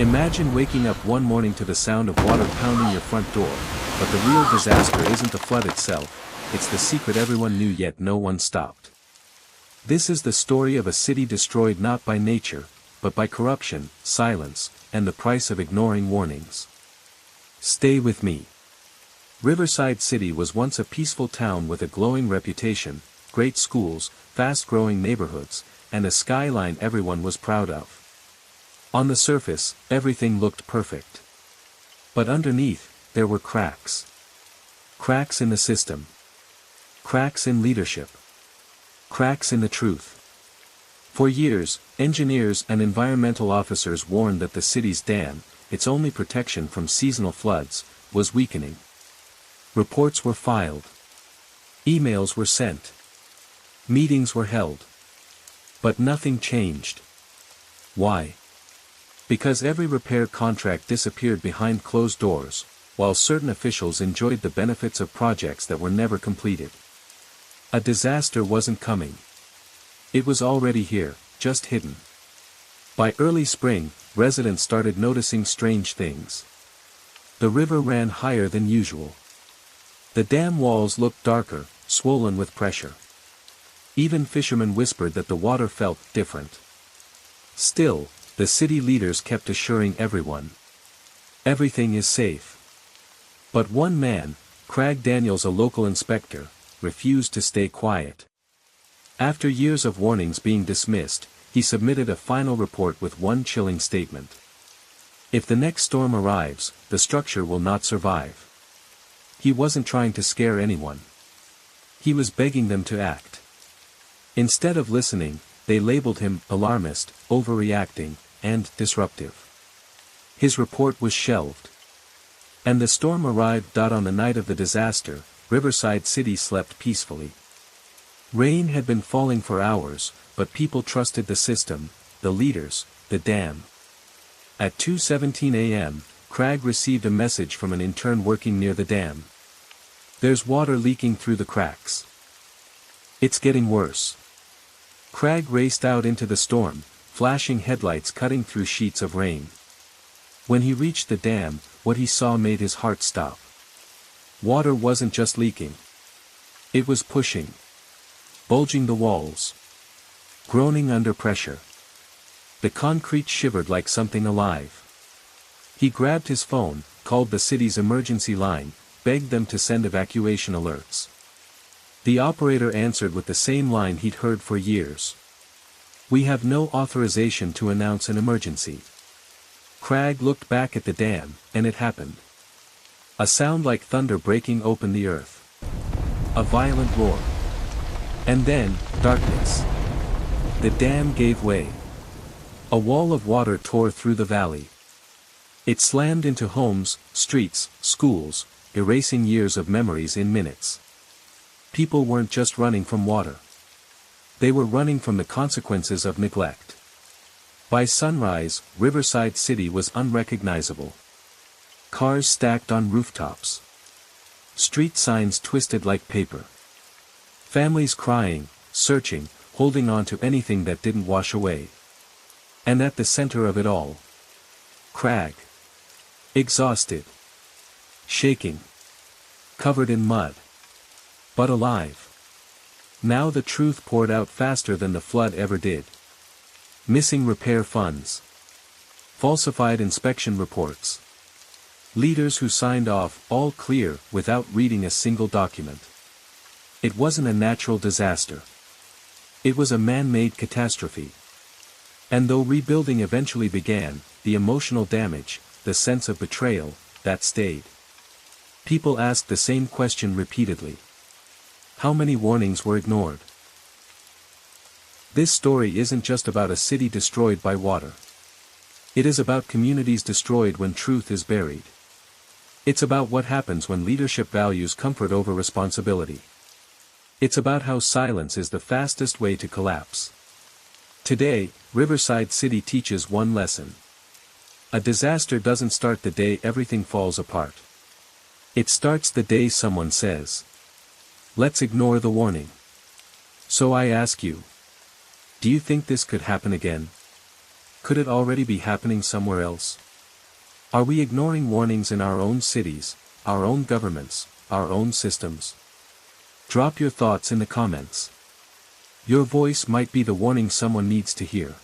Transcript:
Imagine waking up one morning to the sound of water pounding your front door, but the real disaster isn't the flood itself, it's the secret everyone knew yet no one stopped. This is the story of a city destroyed not by nature, but by corruption, silence, and the price of ignoring warnings. Stay with me. Riverside City was once a peaceful town with a glowing reputation, great schools, fast-growing neighborhoods, and a skyline everyone was proud of. On the surface, everything looked perfect. But underneath, there were cracks. Cracks in the system. Cracks in leadership. Cracks in the truth. For years, engineers and environmental officers warned that the city's dam, its only protection from seasonal floods, was weakening. Reports were filed. Emails were sent. Meetings were held. But nothing changed. Why? Because every repair contract disappeared behind closed doors, while certain officials enjoyed the benefits of projects that were never completed. A disaster wasn't coming. It was already here, just hidden. By early spring, residents started noticing strange things. The river ran higher than usual. The dam walls looked darker, swollen with pressure. Even fishermen whispered that the water felt different. Still, the city leaders kept assuring everyone. Everything is safe. But one man, Craig Daniels, a local inspector, refused to stay quiet. After years of warnings being dismissed, he submitted a final report with one chilling statement. If the next storm arrives, the structure will not survive. He wasn't trying to scare anyone. He was begging them to act. Instead of listening, they labeled him alarmist, overreacting, and disruptive. His report was shelved. And the storm arrived. On the night of the disaster, Riverside City slept peacefully. Rain had been falling for hours, but people trusted the system, the leaders, the dam. At 2:17 a.m., Craig received a message from an intern working near the dam. There's water leaking through the cracks. It's getting worse. Craig raced out into the storm, flashing headlights cutting through sheets of rain. When he reached the dam, what he saw made his heart stop. Water wasn't just leaking. It was pushing. Bulging the walls. Groaning under pressure. The concrete shivered like something alive. He grabbed his phone, called the city's emergency line, begged them to send evacuation alerts. The operator answered with the same line he'd heard for years. We have no authorization to announce an emergency. Craig looked back at the dam, and it happened. A sound like thunder breaking open the earth. A violent roar. And then, darkness. The dam gave way. A wall of water tore through the valley. It slammed into homes, streets, schools, erasing years of memories in minutes. People weren't just running from water. They were running from the consequences of neglect. By sunrise, Riverside City was unrecognizable. Cars stacked on rooftops. Street signs twisted like paper. Families crying, searching, holding on to anything that didn't wash away. And at the center of it all, Craig. Exhausted. Shaking. Covered in mud. But alive. Now the truth poured out faster than the flood ever did. Missing repair funds. Falsified inspection reports. Leaders who signed off all clear without reading a single document. It wasn't a natural disaster. It was a man-made catastrophe. And though rebuilding eventually began, the emotional damage, the sense of betrayal, that stayed. People asked the same question repeatedly. How many warnings were ignored? This story isn't just about a city destroyed by water. It is about communities destroyed when truth is buried. It's about what happens when leadership values comfort over responsibility. It's about how silence is the fastest way to collapse. Today, Riverside City teaches one lesson. A disaster doesn't start the day everything falls apart. It starts the day someone says, "Let's ignore the warning." So I ask you, do you think this could happen again? Could it already be happening somewhere else? Are we ignoring warnings in our own cities, our own governments, our own systems? Drop your thoughts in the comments. Your voice might be the warning someone needs to hear.